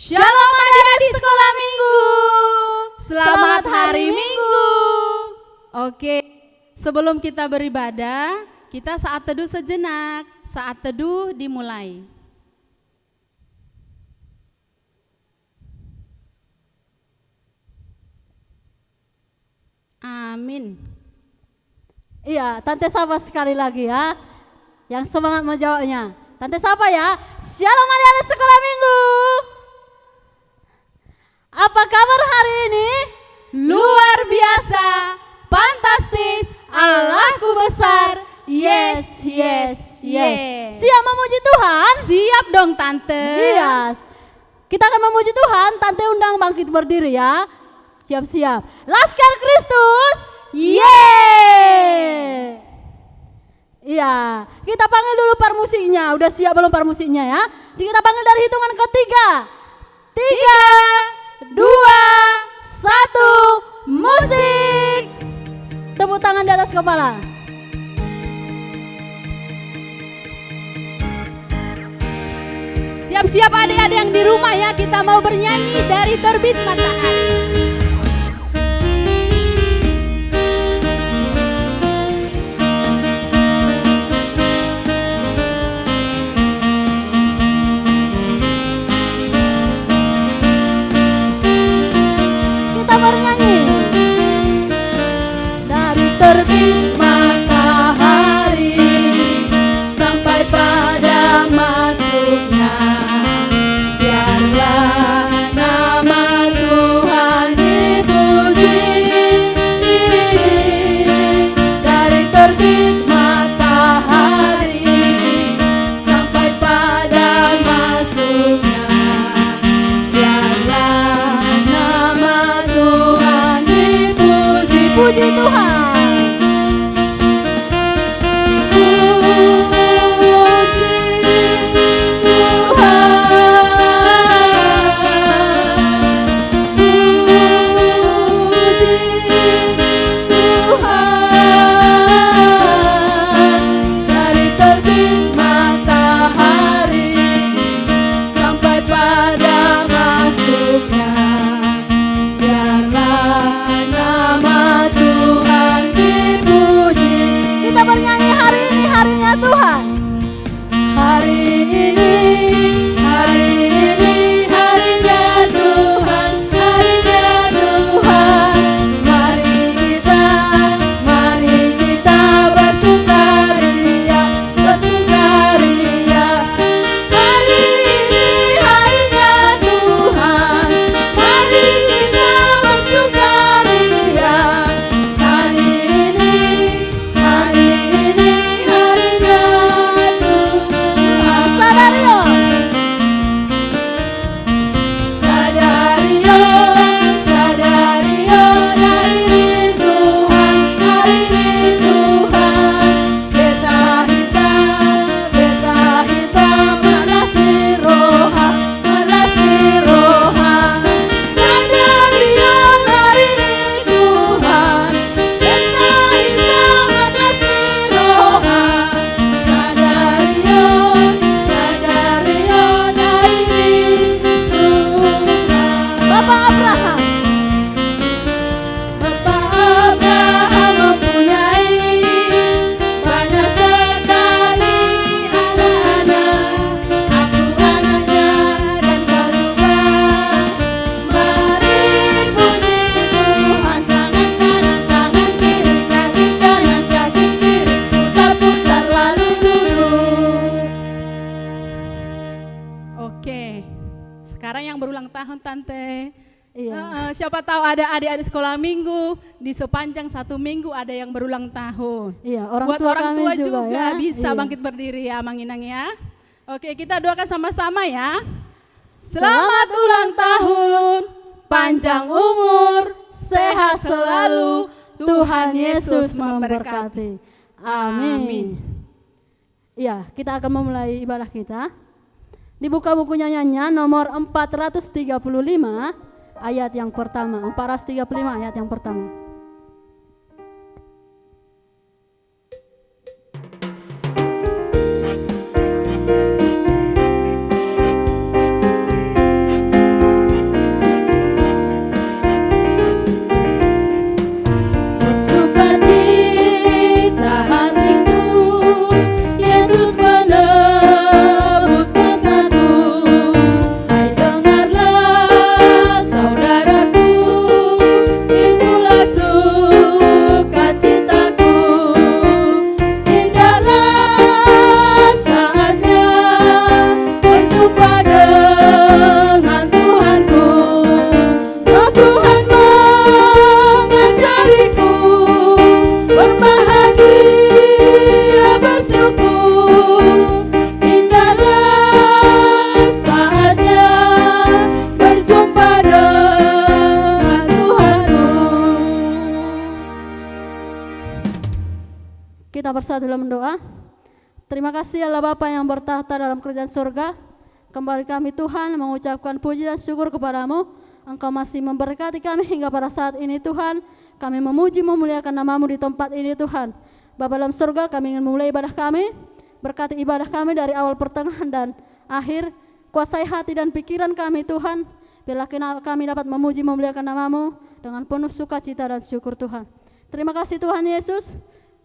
Shalom adik-adik sekolah minggu. Selamat hari Minggu. Oke, sebelum kita beribadah, kita saat teduh sejenak. Saat teduh dimulai. Amin. Iya, Tante sapa sekali lagi ya. Yang semangat menjawabnya. Tante sapa ya. Shalom adik-adik sekolah minggu. Apa kabar hari ini? Luar biasa, fantastis, Allahku besar. Yes, yes, yes. Siap memuji Tuhan? Siap dong Tante. Yes. Kita akan memuji Tuhan. Tante undang bangkit berdiri ya. Siap-siap. Laskar Kristus. Yeay. Iya, kita panggil dulu permusiknya. Udah siap belum permusiknya ya? Kita panggil dari hitungan ketiga. 3, 2, 1, musik. Tepuk tangan di atas kepala. Siap-siap adik-adik yang di rumah ya, kita mau bernyanyi dari terbit matahari. Kita bernyanyi. Dari terbit matahari sampai pada masuknya, biarlah nama Tuhan dipuji. Dari terbit matahari sampai pada masuknya, biarlah nama Tuhan dipuji. Puji Tuhan. Dari terbit matahari sampai pada masuknya, biarlah nama Tuhan dipuji. Kita bernyanyi, hari ini harinya Tuhan. Hari ini harinya Tuhan, harinya Tuhan. Mari kita bersukaria, bersukaria. Hari ini harinya Tuhan, mari kita bersukaria. Hari ini harinya Tuhan. Sadario, sadario, sadario. Hari ini Tuhan, hari ini Tuhan. Beta hitam, manas di roha, manas di roha. Sadario, hari ini Tuhan. Beta hitam, manas di roha. Sadario, sadario dari Tuhan. Bapak Abraham, Bapak Abraham mempunyai banyak sekali anak-anak. Aku anaknya dan kau juga. Mari puji Tuhan. Tangan kanan, tangan kiri, kaki kanan, kaki kiri, putar-putar lalu duduk. Oke, sekarang yang berulang tahun Tante. Iya. Siapa tahu ada adik-adik sekolah minggu di sepanjang 1 minggu ada yang berulang tahun. Iya, orang Buat tua orang kami tua juga juga ya. bisa Iya. bangkit berdiri ya, Manginang ya. Oke, kita doakan sama-sama ya. Selamat ulang tahun panjang umur, sehat selalu. Tuhan Yesus memberkati. Amin. Ya, kita akan memulai ibadah kita. Dibuka buku nyanyian nomor 435 ayat yang pertama. 435 ayat yang pertama. Kita bersatu dalam doa. Terima kasih Allah Bapa yang bertahta dalam kerajaan surga. Kembali kami Tuhan mengucapkan puji dan syukur kepadamu. Engkau masih memberkati kami hingga pada saat ini Tuhan. Kami memuji memuliakan namamu di tempat ini Tuhan. Bapa dalam surga, kami ingin memulai ibadah kami. Berkati ibadah kami dari awal, pertengahan dan akhir. Kuasai hati dan pikiran kami Tuhan. Bila kami dapat memuji memuliakan namamu dengan penuh sukacita dan syukur Tuhan. Terima kasih Tuhan Yesus.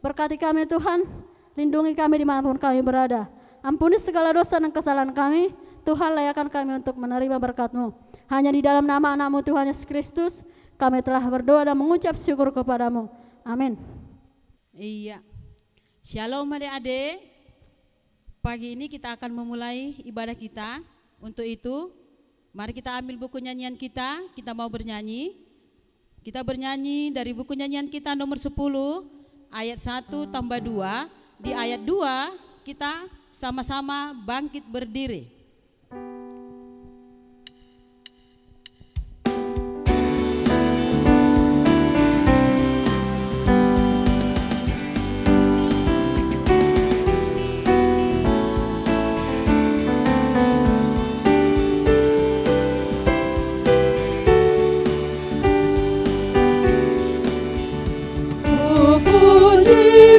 Berkati kami Tuhan, lindungi kami dimanapun kami berada. Ampuni segala dosa dan kesalahan kami. Tuhan, layakkan kami untuk menerima berkat-Mu. Hanya di dalam nama anak-Mu Tuhan Yesus Kristus, kami telah berdoa dan mengucap syukur kepadamu. Amin. Iya. Shalom adik-adik. Pagi ini kita akan memulai ibadah kita. Untuk itu, mari kita ambil buku nyanyian kita mau bernyanyi. Kita bernyanyi dari buku nyanyian kita nomor 10. Ayat 1 tambah 2, di ayat 2 kita sama-sama bangkit berdiri.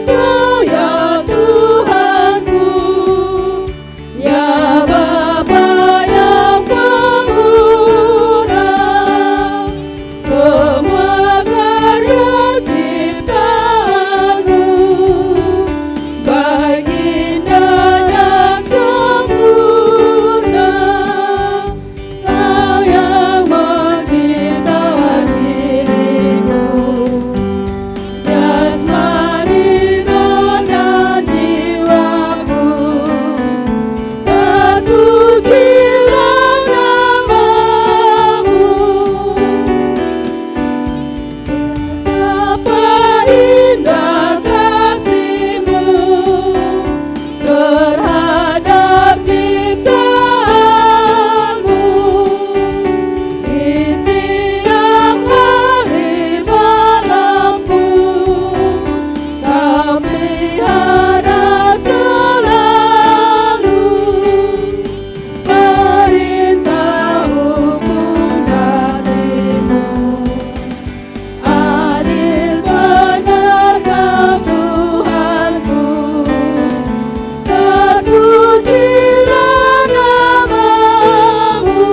Kau ya Tuhanku, ya Bapa yang pemurah, semua karya ciptaanmu baik indah dan sempurna. Kau yang mencipta diriku, jasmani dan jiwaku, terpujilah namamu. Betapa indah kasih-Mu terhadap ciptaanmu. Di siang hari malam pun Kau pelihara selalu. Perintah hukum kasih-Mu adil benar Kau Tuhanku, terpujilah namamu.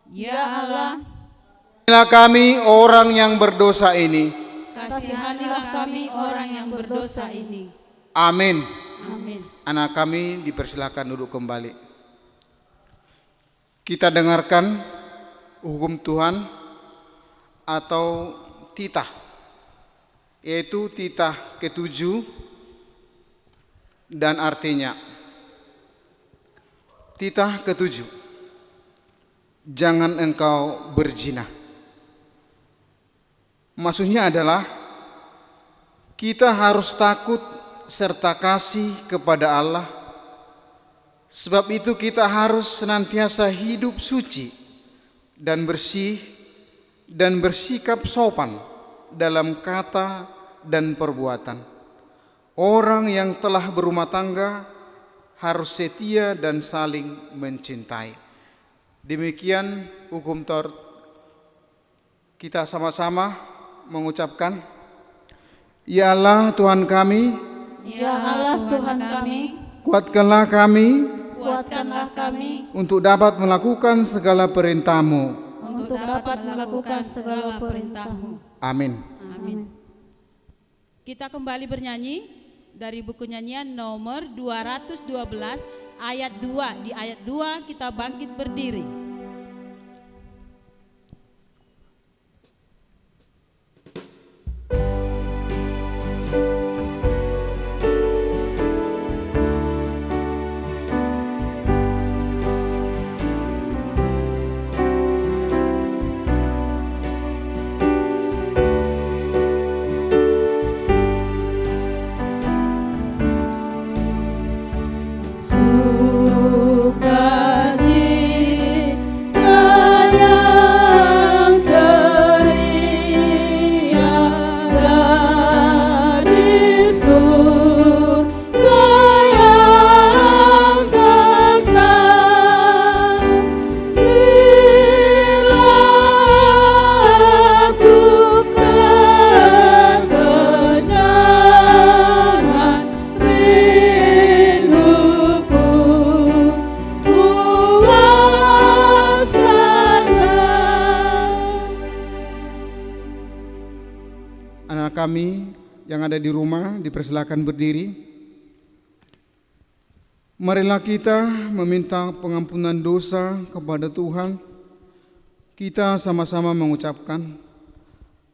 Ya Allah, Kasihanilah kami orang yang berdosa ini. kasihanilah kami orang yang berdosa ini. Amin. Amin. Anak kami dipersilakan duduk kembali. Kita dengarkan hukum Tuhan atau titah, yaitu titah ke-7 dan artinya. Titah ketujuh, jangan engkau berzina. Maksudnya adalah kita harus takut serta kasih kepada Allah. Sebab itu kita harus senantiasa hidup suci dan bersih dan bersikap sopan dalam kata dan perbuatan. Orang yang telah berumah tangga harus setia dan saling mencintai. Demikian hukum Taurat. Kita sama-sama mengucapkan, Ya Allah Tuhan kami, Ya Allah Tuhan kami, kuatkanlah kami kuatkanlah kami untuk dapat melakukan segala perintah-Mu. untuk dapat melakukan segala perintah-Mu. Amin. Amin. Kita kembali bernyanyi dari buku nyanyian nomor 212 ayat 2. Di ayat 2 kita bangkit berdiri. Kami yang ada di rumah dipersilakan berdiri. Marilah kita meminta pengampunan dosa kepada Tuhan. Kita sama-sama mengucapkan,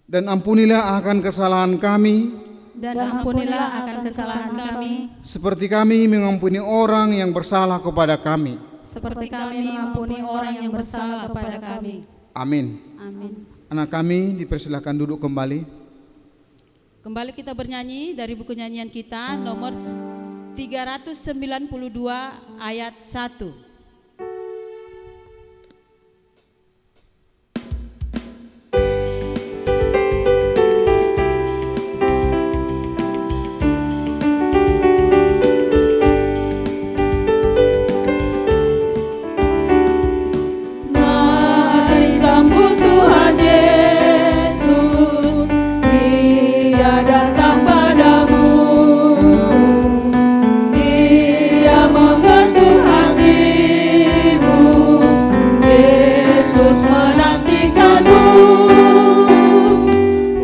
dan ampunilah akan kesalahan kami, Dan ampunilah akan kesalahan kami, seperti kami mengampuni orang yang bersalah kepada kami. seperti kami mengampuni orang yang bersalah kepada kami. Amin. Amin. Anak kami dipersilakan duduk kembali. Kembali kita bernyanyi dari buku nyanyian kita nomor 392 ayat 1. Mari sambut Tuhan Yesus, Dia datang padamu. Dia mengetuk hatimu, Yesus menantikanmu.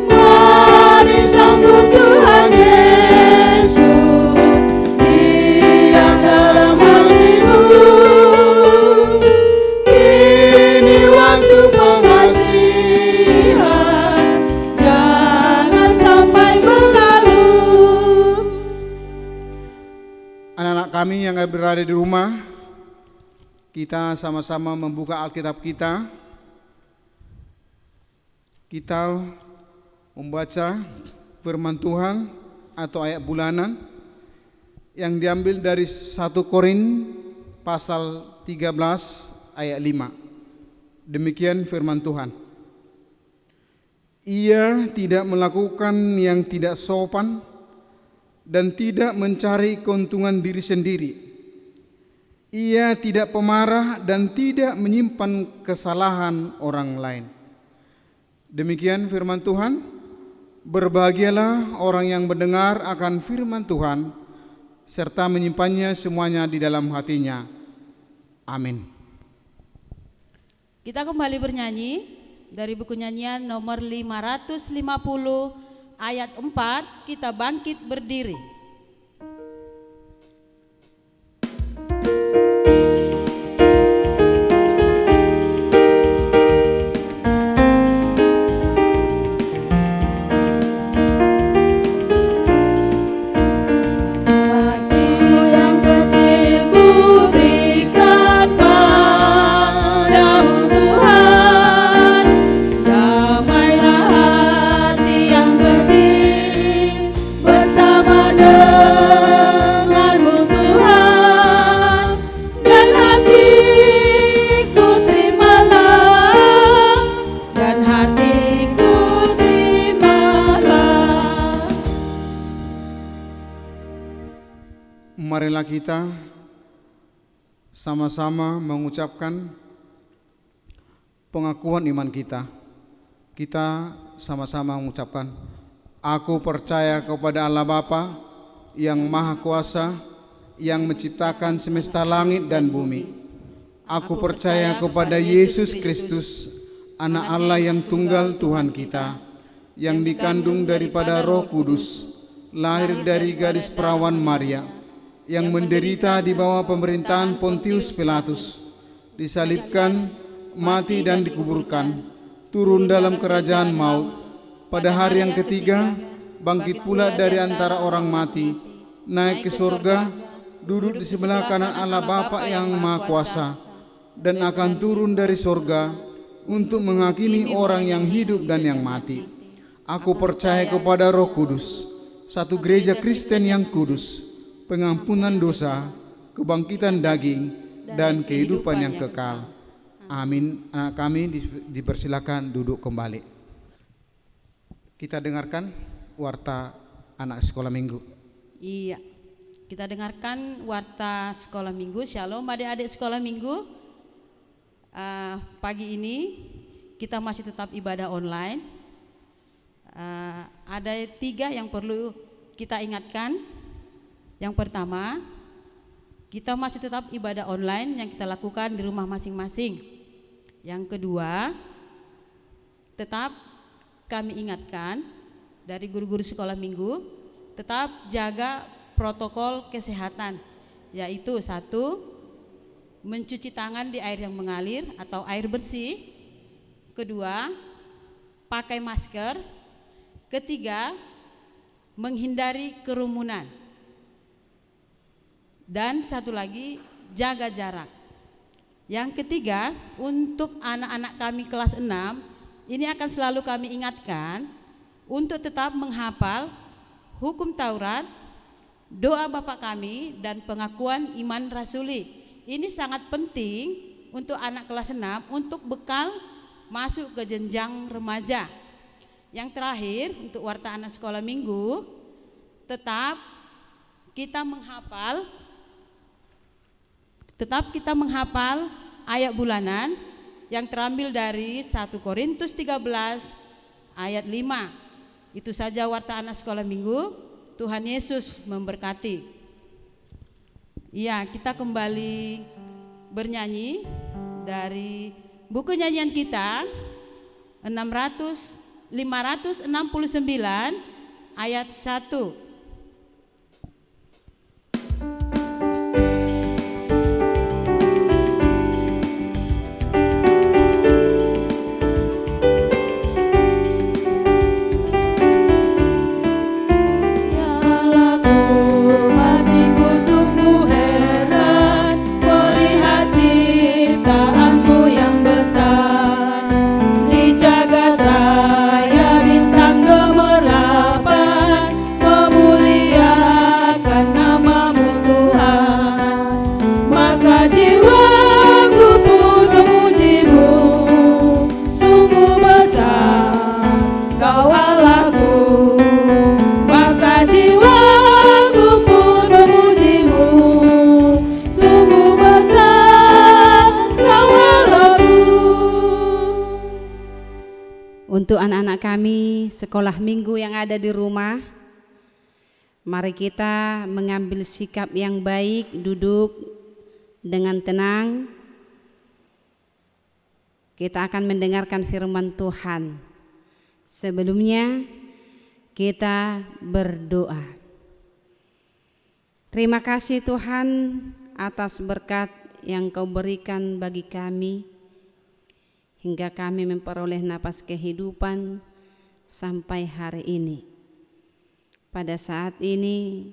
Mari sambut Tuhan Yesus, Dia dalam hatimu. Ini waktu pengasihan, jangan sampai berlalu. Anak-anak kami yang berada di rumah, kita sama-sama membuka Alkitab kita. Kita membaca firman Tuhan atau ayat bulanan yang diambil dari 1 Korin pasal 13 ayat 5. Demikian firman Tuhan. Ia tidak melakukan yang tidak sopan dan tidak mencari keuntungan diri sendiri. Ia tidak pemarah dan tidak menyimpan kesalahan orang lain. Demikian firman Tuhan. Berbahagialah orang yang mendengar akan firman Tuhan serta menyimpannya semuanya di dalam hatinya. Amin. Kita kembali bernyanyi dari buku nyanyian nomor 550 ayat 4. Kita bangkit berdiri. Waktu yang kecil ku berikan marilah kita sama-sama mengucapkan pengakuan iman kita. Kita sama-sama mengucapkan, aku percaya kepada Allah Bapa yang Maha Kuasa, yang menciptakan semesta langit dan bumi. Aku percaya kepada Yesus Kristus, Anak Allah yang tunggal Tuhan kita, yang dikandung daripada Roh Kudus, lahir dari gadis perawan Maria, yang menderita di bawah pemerintahan Pontius Pilatus, disalibkan, mati dan dikuburkan, turun dalam kerajaan maut, pada hari yang ketiga bangkit pula dari antara orang mati, naik ke surga, duduk di sebelah kanan Allah Bapa yang Maha Kuasa, dan akan turun dari surga untuk menghakimi orang yang hidup dan yang mati. Aku percaya kepada Roh Kudus, satu gereja Kristen yang kudus, pengampunan dosa, kebangkitan daging, dan kehidupan yang kekal. Amin. Kami dipersilakan duduk kembali. Kita dengarkan warta anak sekolah minggu. Iya, kita dengarkan warta sekolah minggu. Shalom adik-adik sekolah minggu. Pagi ini kita masih tetap ibadah online. Ada 3 yang perlu kita ingatkan. Yang pertama, kita masih tetap ibadah online yang kita lakukan di rumah masing-masing. Yang kedua, tetap kami ingatkan dari guru-guru sekolah minggu, tetap jaga protokol kesehatan, yaitu 1, mencuci tangan di air yang mengalir atau air bersih. 2, pakai masker. 3, menghindari kerumunan. Dan 1 lagi, jaga jarak. Yang ketiga, untuk anak-anak kami kelas 6, ini akan selalu kami ingatkan untuk tetap menghafal hukum Taurat, doa Bapa kami, dan pengakuan iman rasuli. Ini sangat penting untuk anak kelas 6 untuk bekal masuk ke jenjang remaja. Yang terakhir, untuk warta anak sekolah minggu, tetap kita menghafal ayat bulanan yang terambil dari 1 Korintus 13 ayat 5. Itu saja warta anak sekolah minggu. Tuhan Yesus memberkati. Iya, kita kembali bernyanyi dari buku nyanyian kita 569 ayat 1. Untuk anak-anak kami sekolah minggu yang ada di rumah, mari kita mengambil sikap yang baik, duduk dengan tenang. Kita akan mendengarkan firman Tuhan. Sebelumnya kita berdoa. Terima kasih Tuhan atas berkat yang Kau berikan bagi kami, hingga kami memperoleh napas kehidupan sampai hari ini. Pada saat ini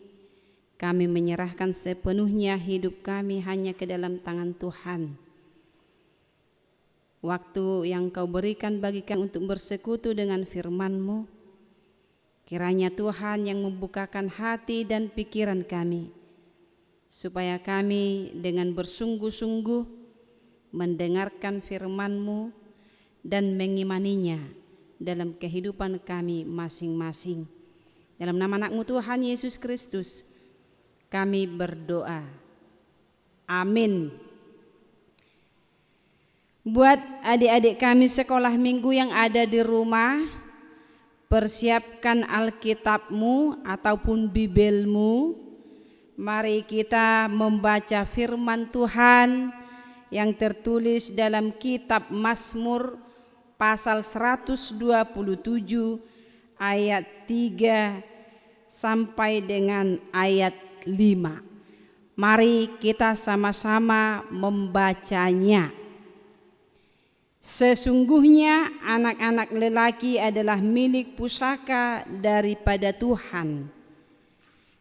kami menyerahkan sepenuhnya hidup kami hanya ke dalam tangan Tuhan. Waktu yang Kau berikan bagi kami untuk bersekutu dengan firman-Mu, kiranya Tuhan yang membukakan hati dan pikiran kami, supaya kami dengan bersungguh-sungguh mendengarkan firman-Mu dan mengimaninya dalam kehidupan kami masing-masing. Dalam nama anak-Mu Tuhan Yesus Kristus, Kami berdoa. Amin. Buat adik-adik kami sekolah minggu yang ada di rumah, persiapkan Alkitabmu ataupun Bibelmu. Mari kita membaca firman Tuhan yang tertulis dalam kitab Mazmur pasal 127 ayat 3 sampai dengan ayat 5. Mari kita sama-sama membacanya. Sesungguhnya anak-anak lelaki adalah milik pusaka daripada Tuhan,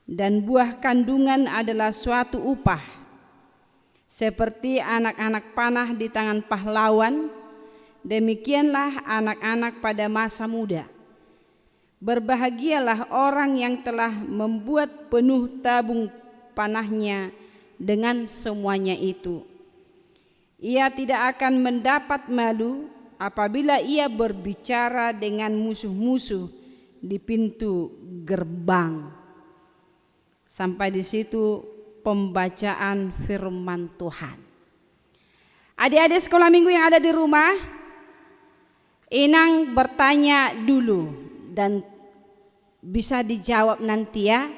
dan buah kandungan adalah suatu upah. Seperti anak-anak panah di tangan pahlawan, demikianlah anak-anak pada masa muda. Berbahagialah orang yang telah membuat penuh tabung panahnya dengan semuanya itu. Ia tidak akan mendapat malu apabila ia berbicara dengan musuh-musuh di pintu gerbang. Sampai di situ pembacaan firman Tuhan. Adik-adik sekolah minggu yang ada di rumah, Inang bertanya dulu dan bisa dijawab nanti ya.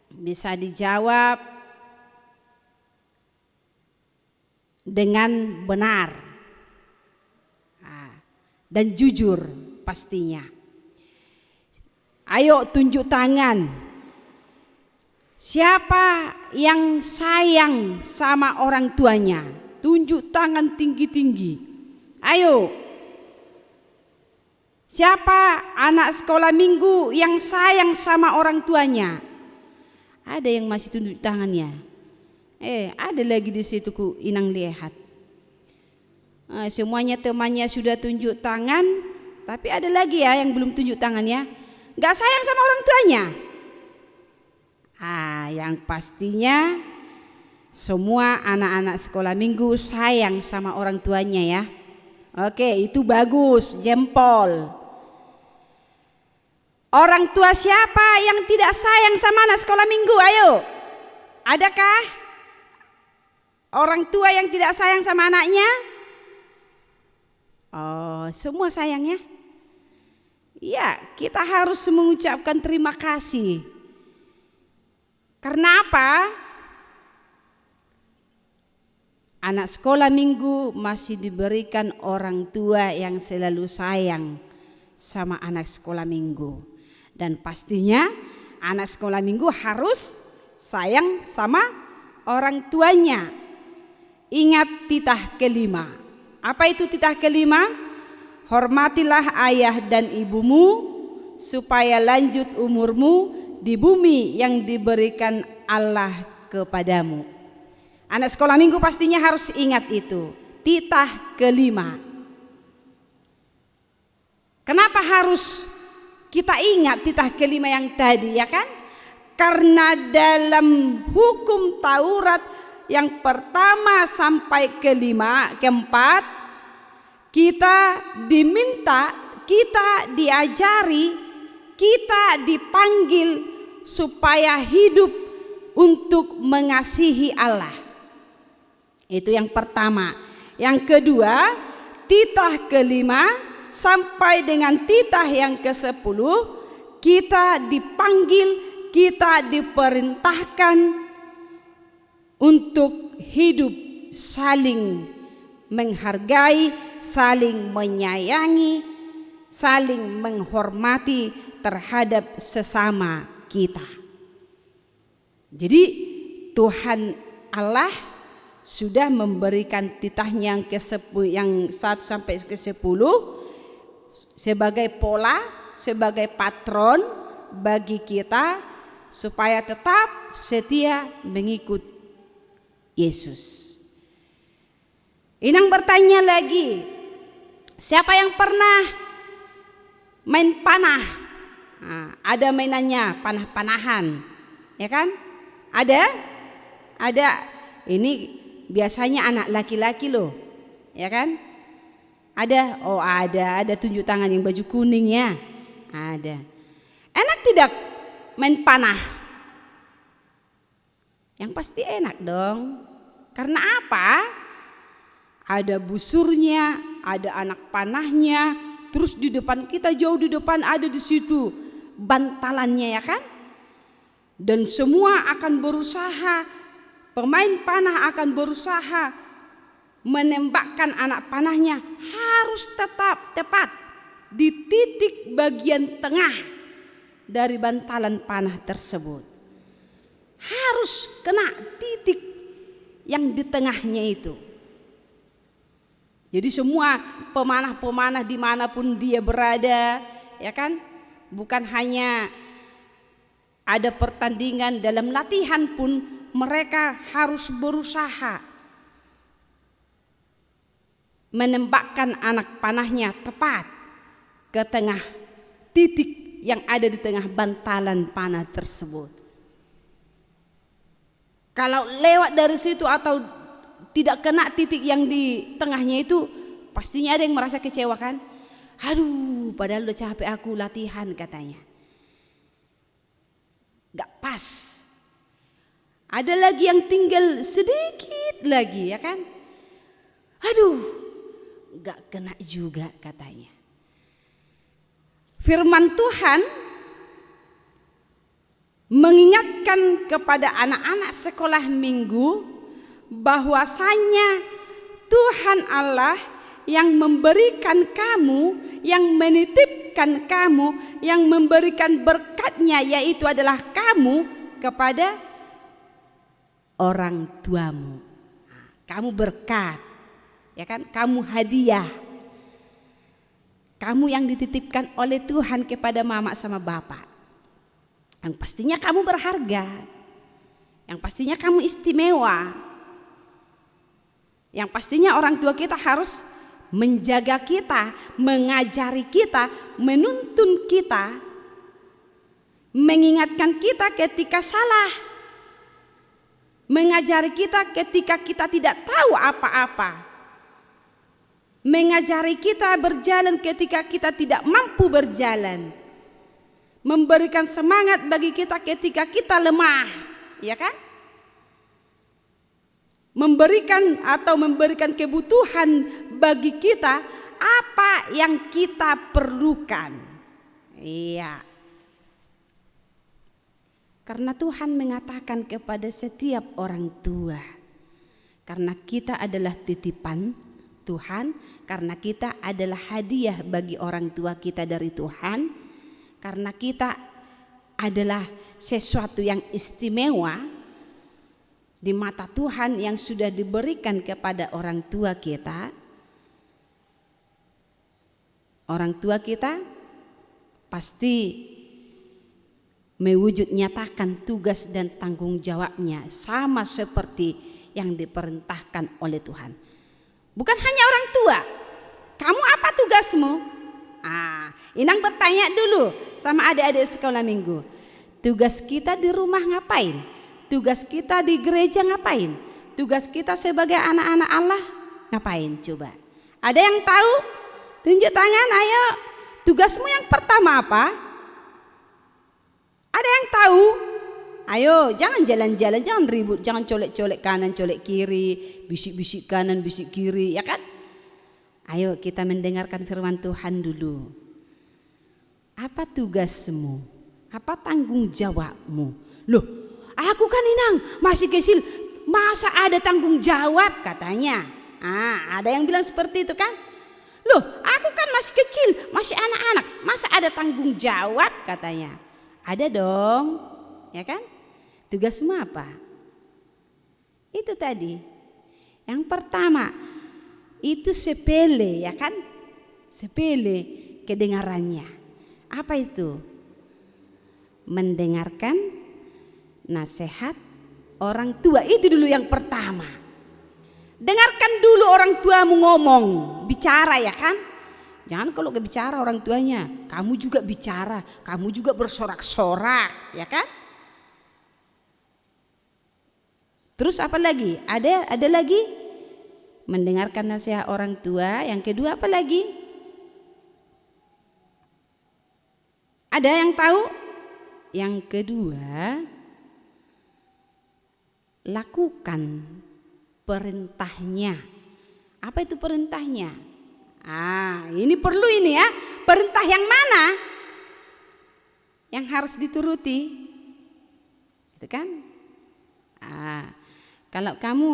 Bisa dijawab dengan benar dan jujur pastinya. Ayo tunjuk tangan. Siapa yang sayang sama orang tuanya? Tunjuk tangan tinggi-tinggi. Ayo. Siapa anak sekolah minggu yang sayang sama orang tuanya? Ada yang masih tunjuk tangannya. Ada lagi di situ ku Inang lihat. Semuanya temannya sudah tunjuk tangan, tapi ada lagi ya yang belum tunjuk tangannya. Gak sayang sama orang tuanya. Yang pastinya semua anak-anak sekolah minggu sayang sama orang tuanya ya. Oke, itu bagus, jempol. Orang tua siapa yang tidak sayang sama anak sekolah minggu? Ayo. Adakah orang tua yang tidak sayang sama anaknya? Oh, semua sayang ya? Iya, kita harus mengucapkan terima kasih. Karena apa? Anak sekolah minggu masih diberikan orang tua yang selalu sayang sama anak sekolah minggu. Dan pastinya anak sekolah minggu harus sayang sama orang tuanya. Ingat titah kelima. Apa itu titah kelima? Hormatilah ayah dan ibumu supaya lanjut umurmu di bumi yang diberikan Allah kepadamu. Anak sekolah minggu pastinya harus ingat itu. Titah kelima. Kenapa harus kita ingat titah kelima yang tadi ya kan? Karena dalam hukum Taurat yang pertama sampai keempat, kita diminta, kita diajari, kita dipanggil supaya hidup untuk mengasihi Allah. Itu yang pertama. Yang kedua, titah kelima sampai dengan titah yang ke-10, kita dipanggil, kita diperintahkan untuk hidup saling menghargai, saling menyayangi, saling menghormati terhadap sesama kita. Jadi Tuhan Allah sudah memberikan titahnya yang 1 sampai ke-10 sebagai pola, sebagai patron bagi kita supaya tetap setia mengikut Yesus. Inang bertanya lagi, siapa yang pernah main panah? Ada mainannya, panah-panahan, ya kan? Ada. Ini biasanya anak laki-laki loh, ya kan? Ada, ada tunjuk tangan yang baju kuning ya. Ada. Enak tidak main panah? Yang pasti enak dong. Karena apa? Ada busurnya, ada anak panahnya, terus di depan kita, jauh di depan ada di situ bantalannya, ya kan? Dan semua akan berusaha, pemain panah akan berusaha menembakkan anak panahnya, harus tetap tepat di titik bagian tengah dari bantalan panah tersebut. Harus kena titik yang di tengahnya itu. Jadi semua pemanah-pemanah dimanapun dia berada, ya kan, bukan hanya ada pertandingan, dalam latihan pun mereka harus berusaha menembakkan anak panahnya tepat ke tengah titik yang ada di tengah bantalan panah tersebut. Kalau lewat dari situ atau tidak kena titik yang di tengahnya itu, pastinya ada yang merasa kecewa kan? Aduh, padahal udah capek aku latihan katanya. Gak pas. Ada lagi yang tinggal sedikit lagi, ya kan? Aduh, gak kena juga katanya. Firman Tuhan mengingatkan kepada anak-anak sekolah minggu bahwasanya Tuhan Allah yang memberikan kamu, yang menitipkan kamu, yang memberikan berkatnya, yaitu adalah kamu kepada orang tuamu. Kamu berkat, ya kan? Kamu hadiah. Kamu yang dititipkan oleh Tuhan kepada mama sama bapak. Yang pastinya kamu berharga. Yang pastinya kamu istimewa. Yang pastinya orang tua kita harus menjaga kita, mengajari kita, menuntun kita, mengingatkan kita ketika salah, mengajari kita ketika kita tidak tahu apa-apa, mengajari kita berjalan ketika kita tidak mampu berjalan, memberikan semangat bagi kita ketika kita lemah, ya kan? Memberikan kebutuhan bagi kita apa yang kita perlukan. Iya. Karena Tuhan mengatakan kepada setiap orang tua, karena kita adalah titipan Tuhan, karena kita adalah hadiah bagi orang tua kita dari Tuhan, karena kita adalah sesuatu yang istimewa di mata Tuhan yang sudah diberikan kepada orang tua kita. Orang tua kita pasti mewujud nyatakan tugas dan tanggung jawabnya sama seperti yang diperintahkan oleh Tuhan. Bukan hanya orang tua. Kamu apa tugasmu? Inang bertanya dulu sama adik-adik sekolah minggu. Tugas kita di rumah ngapain? Tugas kita di gereja ngapain? Tugas kita sebagai anak-anak Allah ngapain coba? Ada yang tahu? Tunjuk tangan, ayo. Tugasmu yang pertama apa? Ada yang tahu? Ayo, jangan jalan-jalan, jangan ribut, jangan colek-colek kanan, colek kiri, bisik-bisik kanan, bisik kiri, ya kan? Ayo kita mendengarkan firman Tuhan dulu. Apa tugasmu? Apa tanggung jawabmu? Loh, aku kan Inang masih kecil, masa ada tanggung jawab katanya. Ada yang bilang seperti itu kan? Loh, aku kan masih kecil, masih anak-anak, masa ada tanggung jawab katanya. Ada dong, ya kan? Tugasmu apa? Itu tadi. Yang pertama, itu sepele, ya kan? Sepele kedengarannya. Apa itu? Mendengarkan nasihat orang tua, itu dulu yang pertama. Dengarkan dulu orang tuamu ngomong, bicara, ya kan? Jangan kalau bicara orang tuanya, kamu juga bicara, kamu juga bersorak-sorak, ya kan? Terus apa lagi? Ada lagi? Mendengarkan nasihat orang tua. Yang kedua apa lagi? Ada yang tahu? Yang kedua, lakukan perintahnya. Apa itu perintahnya? Ini perlu ini ya. Perintah yang mana yang harus dituruti? Itu kan? Kalau kamu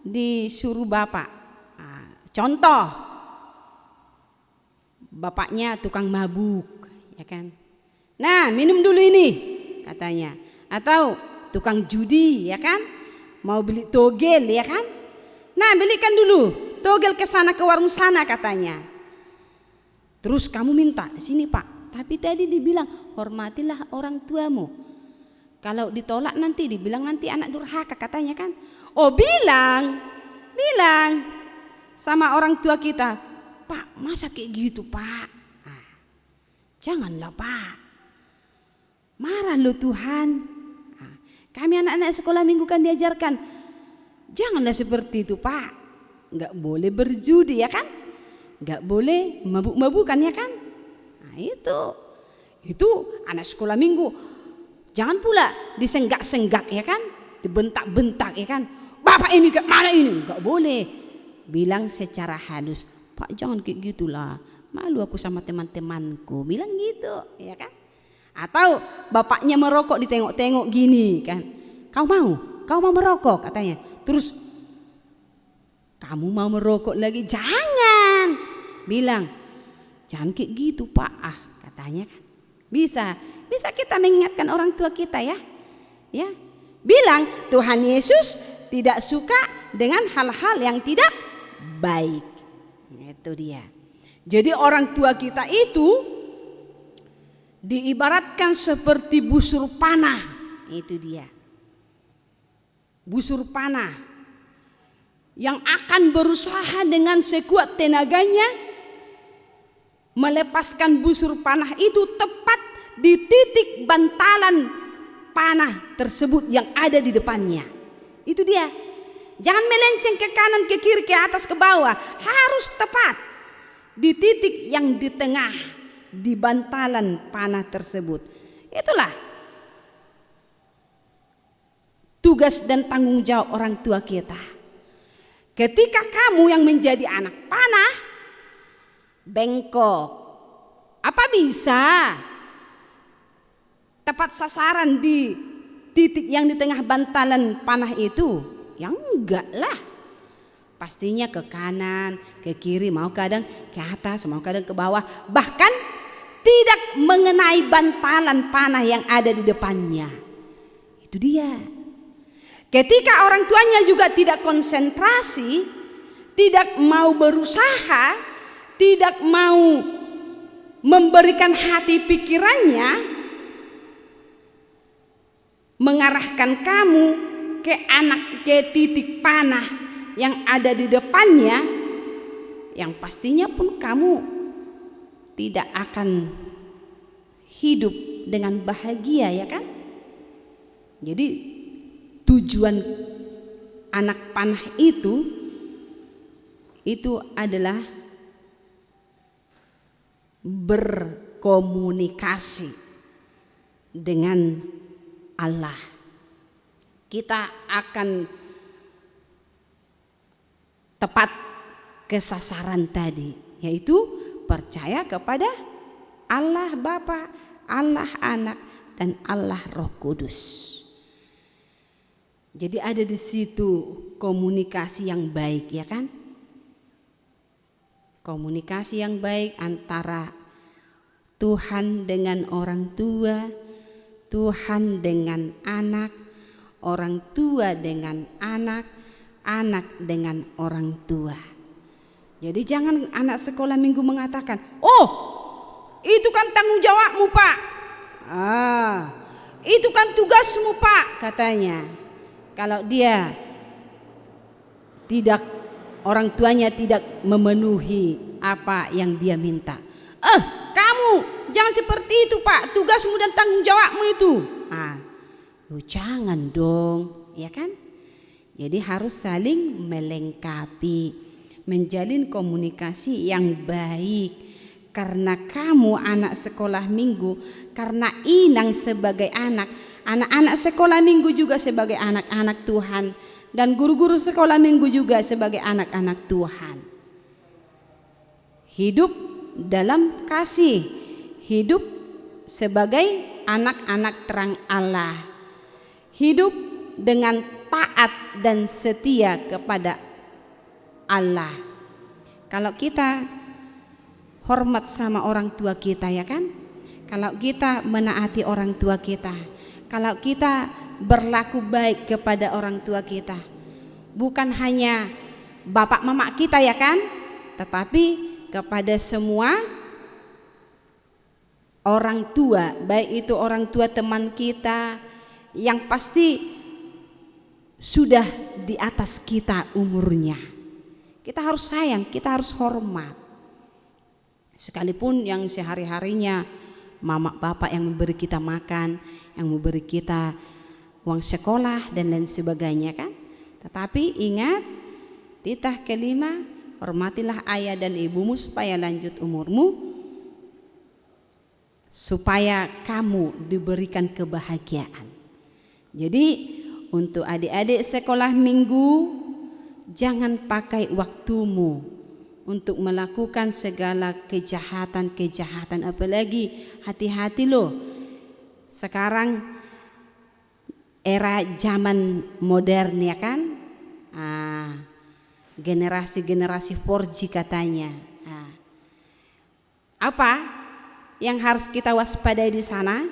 disuruh bapak, contoh, bapaknya tukang mabuk, ya kan? Nah, minum dulu ini, katanya. Atau tukang judi, ya kan? Mau beli togel, ya kan? Nah, belikan dulu togel ke sana, ke warung sana, katanya. Terus kamu minta, sini Pak. Tapi tadi dibilang hormatilah orang tuamu. Kalau ditolak nanti dibilang nanti anak durhaka, katanya kan. Oh, bilang sama orang tua kita, Pak, masa kayak gitu Pak? Janganlah Pak, marah lo Tuhan. Kami anak-anak sekolah minggu kan diajarkan, janganlah seperti itu Pak. Enggak boleh berjudi, ya kan? Enggak boleh mabuk-mabukan, ya kan? Nah, itu anak sekolah minggu. Jangan pula disenggak-senggak, ya kan? Dibentak-bentak, ya kan? Bapak ini ke mana ini? Enggak boleh. Bilang secara halus, Pak jangan kayak gitulah, malu aku sama teman-temanku. Bilang gitu, ya kan? Atau bapaknya merokok ditengok-tengok gini kan, kau mau merokok, katanya. Terus kamu mau merokok lagi, jangan. Bilang jangan kayak gitu Pak, katanya kan. Bisa kita mengingatkan orang tua kita, ya. Bilang Tuhan Yesus tidak suka dengan hal-hal yang tidak baik. Itu dia. Jadi orang tua kita itu diibaratkan seperti busur panah. Itu dia. Busur panah yang akan berusaha dengan sekuat tenaganya melepaskan busur panah itu tepat di titik bantalan panah tersebut yang ada di depannya. Itu dia. Jangan melenceng ke kanan, ke kiri, ke atas, ke bawah. Harus tepat di titik yang di tengah, di bantalan panah tersebut. Itulah tugas dan tanggung jawab orang tua kita. Ketika kamu yang menjadi anak panah, bengkok, apa bisa tepat sasaran di titik yang di tengah bantalan panah itu? Ya enggak lah. Pastinya ke kanan, ke kiri, mau kadang ke atas, mau kadang ke bawah. Bahkan tidak mengenai bantalan panah yang ada di depannya. Itu dia. Ketika orang tuanya juga tidak konsentrasi, tidak mau berusaha, tidak mau memberikan hati pikirannya, mengarahkan kamu ke titik panah yang ada di depannya, yang pastinya pun kamu tidak akan hidup dengan bahagia, ya kan? Jadi tujuan anak panah itu adalah berkomunikasi dengan Allah. Kita akan tepat ke sasaran tadi, yaitu percaya kepada Allah Bapa, Allah Anak, dan Allah Roh Kudus. Jadi ada di situ komunikasi yang baik, ya kan? Komunikasi yang baik antara Tuhan dengan orang tua, Tuhan dengan anak, orang tua dengan anak, anak dengan orang tua. Jadi jangan anak sekolah minggu mengatakan, oh itu kan tanggung jawabmu Pak, itu kan tugasmu Pak, katanya. Kalau dia tidak, orang tuanya tidak memenuhi apa yang dia minta, kamu jangan seperti itu Pak, tugasmu dan tanggung jawabmu itu. Jangan dong, ya kan? Jadi harus saling melengkapi, menjalin komunikasi yang baik. Karena kamu anak sekolah minggu, karena Inang sebagai anak anak-anak sekolah minggu juga sebagai anak-anak Tuhan, dan guru-guru sekolah minggu juga sebagai anak-anak Tuhan. Hidup dalam kasih, hidup sebagai anak-anak terang Allah, hidup dengan taat dan setia kepada Allah. Kalau kita hormat sama orang tua kita, ya kan? Kalau kita menaati orang tua kita, kalau kita berlaku baik kepada orang tua kita, bukan hanya bapak mama kita, ya kan? Tetapi kepada semua orang tua, baik itu orang tua teman kita yang pasti sudah di atas kita umurnya. Kita harus sayang, kita harus hormat. Sekalipun yang sehari-harinya mama bapak yang memberi kita makan, yang memberi kita uang sekolah dan lain sebagainya kan. Tetapi ingat, titah kelima, hormatilah ayah dan ibumu supaya lanjut umurmu, supaya kamu diberikan kebahagiaan. Jadi untuk adik-adik sekolah minggu, jangan pakai waktumu untuk melakukan segala kejahatan-kejahatan. Apalagi hati-hati loh, sekarang era zaman modern, ya kan, generasi-generasi 4G katanya. Apa yang harus kita waspadai di sana?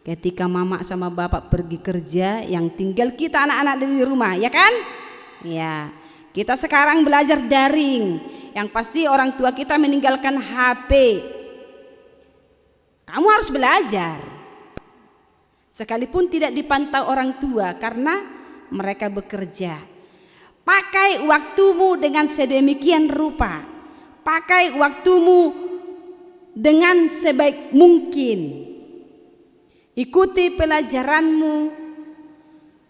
Ketika mama sama bapak pergi kerja, yang tinggal kita anak-anak di rumah, ya kan? Ya, kita sekarang belajar daring. Yang pasti orang tua kita meninggalkan HP. Kamu harus belajar. Sekalipun tidak dipantau orang tua karena mereka bekerja. Pakai waktumu dengan sedemikian rupa. Pakai waktumu dengan sebaik mungkin. Ikuti pelajaranmu,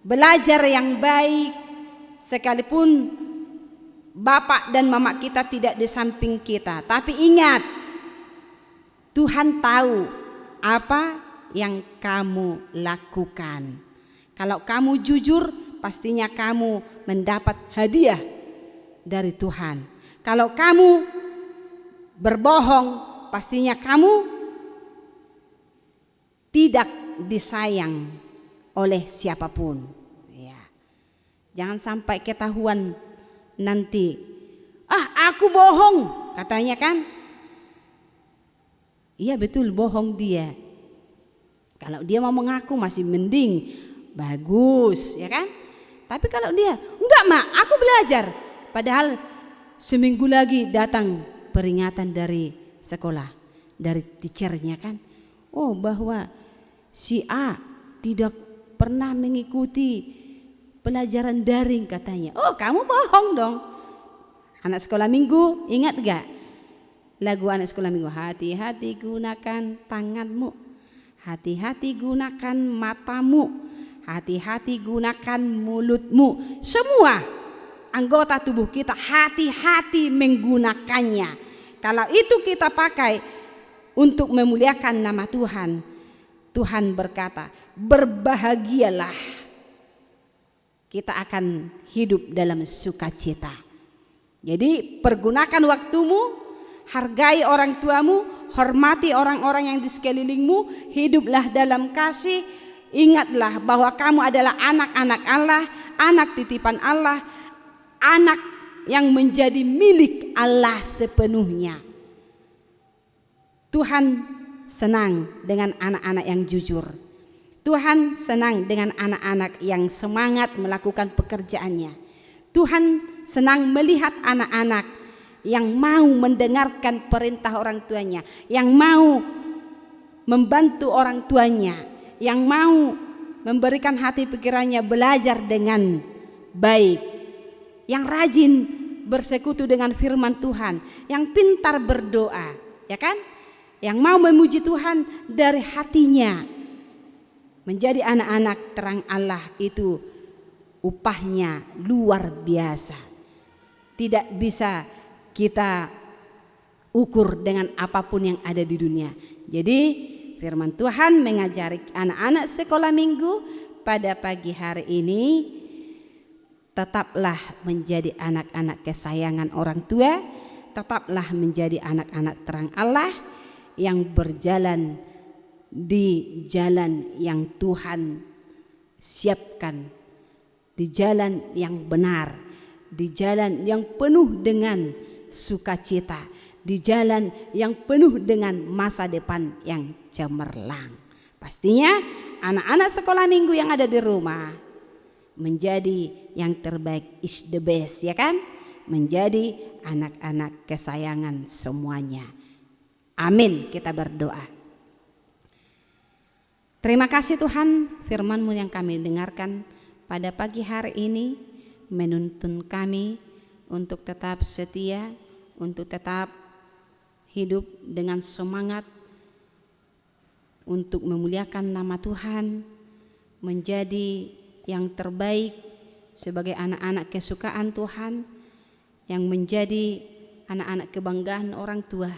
belajar yang baik, sekalipun bapak dan mama kita tidak di samping kita. Tapi ingat, Tuhan tahu apa yang kamu lakukan. Kalau kamu jujur, pastinya kamu mendapat hadiah dari Tuhan. Kalau kamu berbohong, pastinya kamu tidak disayang oleh siapapun. Ya. Jangan sampai ketahuan nanti, aku bohong katanya kan. Iya betul, bohong dia. Kalau dia mau mengaku masih mending, bagus, ya kan. Tapi kalau dia, enggak mak, aku belajar, padahal seminggu lagi datang peringatan dari sekolah, dari teachernya kan, oh bahwa si A tidak pernah mengikuti pelajaran daring katanya. Oh kamu bohong dong. Anak sekolah minggu, ingat gak lagu anak sekolah minggu? Hati-hati gunakan tanganmu, hati-hati gunakan matamu, hati-hati gunakan mulutmu. Semua anggota tubuh kita hati-hati menggunakannya. Kalau itu kita pakai untuk memuliakan nama Tuhan, Tuhan berkata, berbahagialah, kita akan hidup dalam sukacita. Jadi pergunakan waktumu, hargai orang tuamu, hormati orang-orang yang di sekelilingmu, hiduplah dalam kasih. Ingatlah bahwa kamu adalah anak-anak Allah, anak titipan Allah, anak yang menjadi milik Allah sepenuhnya. Tuhan senang dengan anak-anak yang jujur. Tuhan senang dengan anak-anak yang semangat melakukan pekerjaannya. Tuhan senang melihat anak-anak yang mau mendengarkan perintah orang tuanya, yang mau membantu orang tuanya, yang mau memberikan hati pikirannya belajar dengan baik, yang rajin bersekutu dengan firman Tuhan, yang pintar berdoa, ya kan? Yang mau memuji Tuhan dari hatinya. Menjadi anak-anak terang Allah itu upahnya luar biasa. Tidak bisa kita ukur dengan apapun yang ada di dunia. Jadi firman Tuhan mengajari anak-anak sekolah minggu pada pagi hari ini, tetaplah menjadi anak-anak kesayangan orang tua, tetaplah menjadi anak-anak terang Allah yang berjalan di jalan yang Tuhan siapkan, di jalan yang benar, di jalan yang penuh dengan sukacita, di jalan yang penuh dengan masa depan yang cemerlang. Pastinya anak-anak sekolah minggu yang ada di rumah menjadi yang terbaik, is the best, ya kan? Menjadi anak-anak kesayangan semuanya. Amin, kita berdoa. Terima kasih Tuhan, firman-Mu yang kami dengarkan pada pagi hari ini menuntun kami untuk tetap setia, untuk tetap hidup dengan semangat untuk memuliakan nama Tuhan, menjadi yang terbaik sebagai anak-anak kesukaan Tuhan, yang menjadi anak-anak kebanggaan orang tua.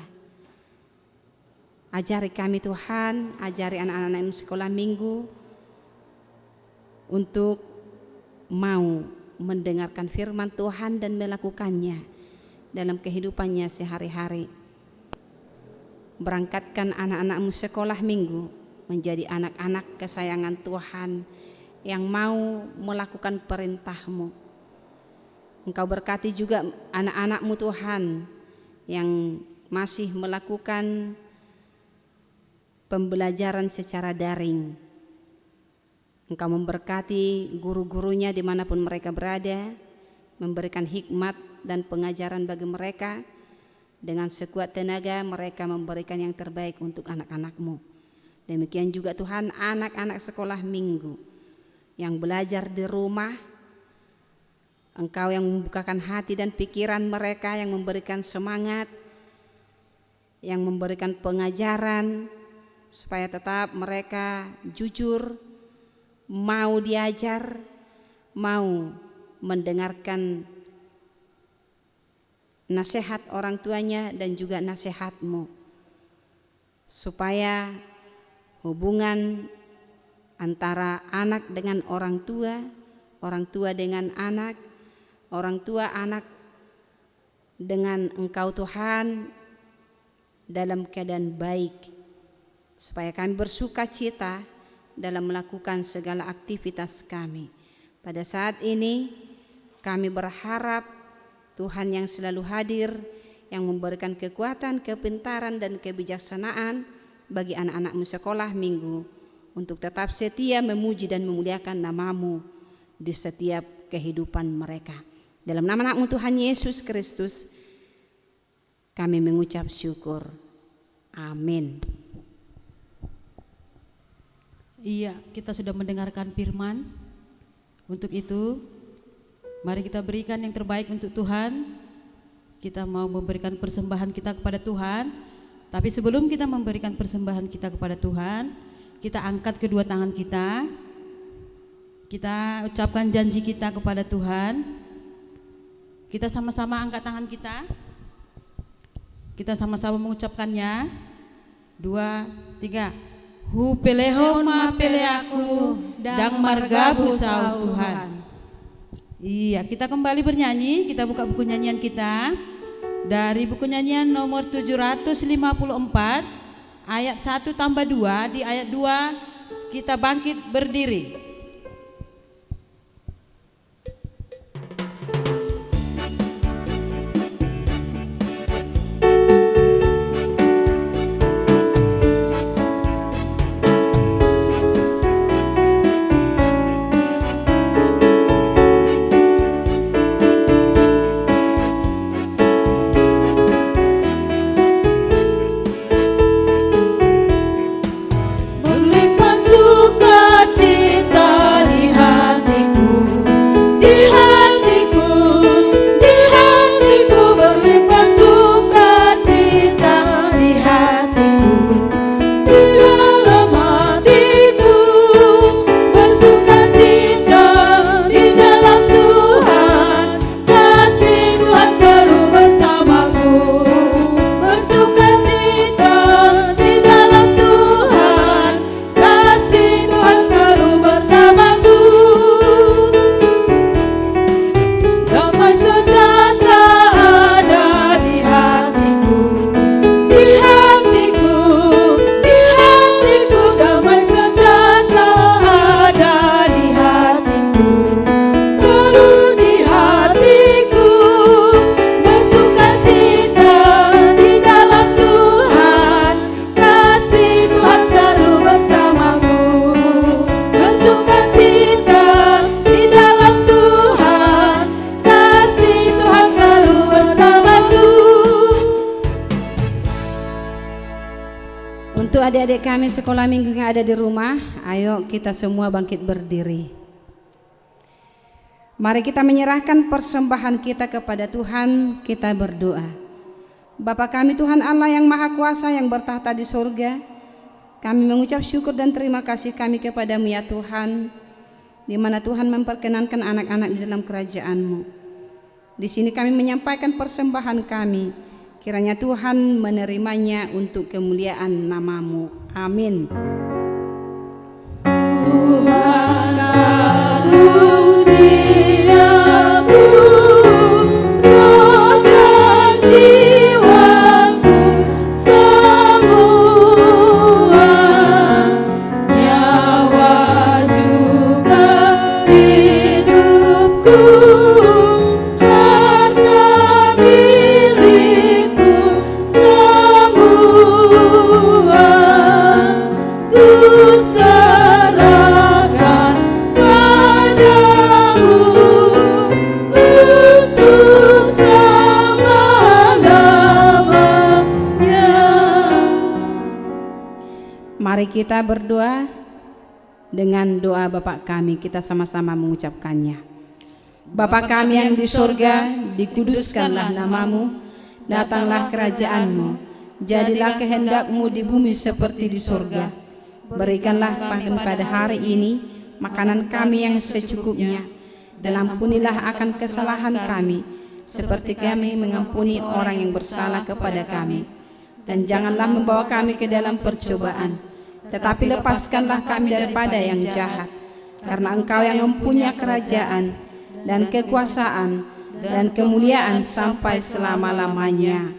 Ajari kami Tuhan, ajari anak-anak sekolah minggu untuk mau mendengarkan firman Tuhan dan melakukannya dalam kehidupannya sehari-hari. Berangkatkan anak-anakmu sekolah minggu menjadi anak-anak kesayangan Tuhan yang mau melakukan perintah-Mu. Engkau berkati juga anak-anak-Mu Tuhan yang masih melakukan pembelajaran secara daring. Engkau memberkati guru-gurunya dimanapun mereka berada, memberikan hikmat dan pengajaran bagi mereka. Dengan sekuat tenaga mereka memberikan yang terbaik untuk anak-anak-Mu. Demikian juga Tuhan anak-anak sekolah minggu yang belajar di rumah, Engkau yang membukakan hati dan pikiran mereka, yang memberikan semangat, yang memberikan pengajaran, supaya tetap mereka jujur, mau diajar, mau mendengarkan nasihat orang tuanya dan juga nasihat-Mu, supaya hubungan antara anak dengan orang tua dengan anak, orang tua anak dengan Engkau Tuhan dalam keadaan baik, supaya kami bersuka cita dalam melakukan segala aktivitas kami. Pada saat ini kami berharap Tuhan yang selalu hadir, yang memberikan kekuatan, kepintaran dan kebijaksanaan bagi anak-anak-Mu sekolah minggu untuk tetap setia memuji dan memuliakan nama-Mu di setiap kehidupan mereka. Dalam nama anak-Mu Tuhan Yesus Kristus kami mengucap syukur. Amin. Iya, kita sudah mendengarkan firman. Untuk itu, mari kita berikan yang terbaik untuk Tuhan. Kita mau memberikan persembahan kita kepada Tuhan. Tapi sebelum kita memberikan persembahan kita kepada Tuhan, kita angkat kedua tangan kita. Kita ucapkan janji kita kepada Tuhan. Kita sama-sama angkat tangan kita. Kita sama-sama mengucapkannya. 2, 3. Hu pelehon ma pele aku dang margabu sau Tuhan. Iya, kita kembali bernyanyi. Kita buka buku nyanyian kita dari buku nyanyian nomor 754 ayat 1 tambah 2. Di ayat 2 kita bangkit berdiri. Berlimpah sukacita adik-adik kami sekolah minggu yang ada di rumah, ayo kita semua bangkit berdiri. Mari kita menyerahkan persembahan kita kepada Tuhan, kita berdoa. Bapa kami Tuhan Allah yang Maha Kuasa yang bertahta di surga, kami mengucap syukur dan terima kasih kami kepadamu ya Tuhan, di mana Tuhan memperkenankan anak-anak di dalam kerajaan-Mu. Di sini kami menyampaikan persembahan kami, kiranya Tuhan menerimanya untuk kemuliaan nama-Mu. Amin. Tuhan karuniamu, roh dan jiwaku semua, nyawa juga hidupku, harta milikku semua, ku serahkan padamu untuk selama-lamanya. Mari kita berdoa dengan doa Bapa kami, kita sama-sama mengucapkannya. Bapa kami yang di surga, dikuduskanlah namamu, datanglah kerajaan-Mu, jadilah kehendak-Mu di bumi seperti di surga. Berikanlah kami pada hari ini makanan kami yang secukupnya, dan ampunilah akan kesalahan kami, seperti kami mengampuni orang yang bersalah kepada kami. Dan janganlah membawa kami ke dalam percobaan, tetapi lepaskanlah kami daripada yang jahat. Karena Engkau yang mempunyai kerajaan dan kekuasaan dan kemuliaan sampai selama-lamanya.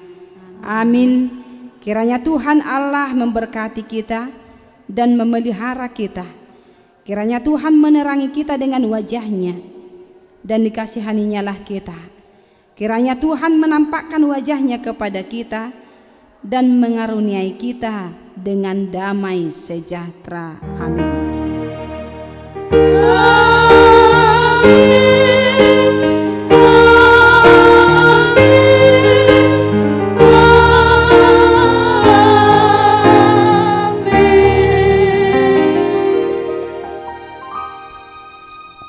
Amin. Kiranya Tuhan Allah memberkati kita dan memelihara kita. Kiranya Tuhan menerangi kita dengan wajah-Nya dan dikasihaninya lah kita. Kiranya Tuhan menampakkan wajah-Nya kepada kita dan mengaruniai kita dengan damai sejahtera. Amin.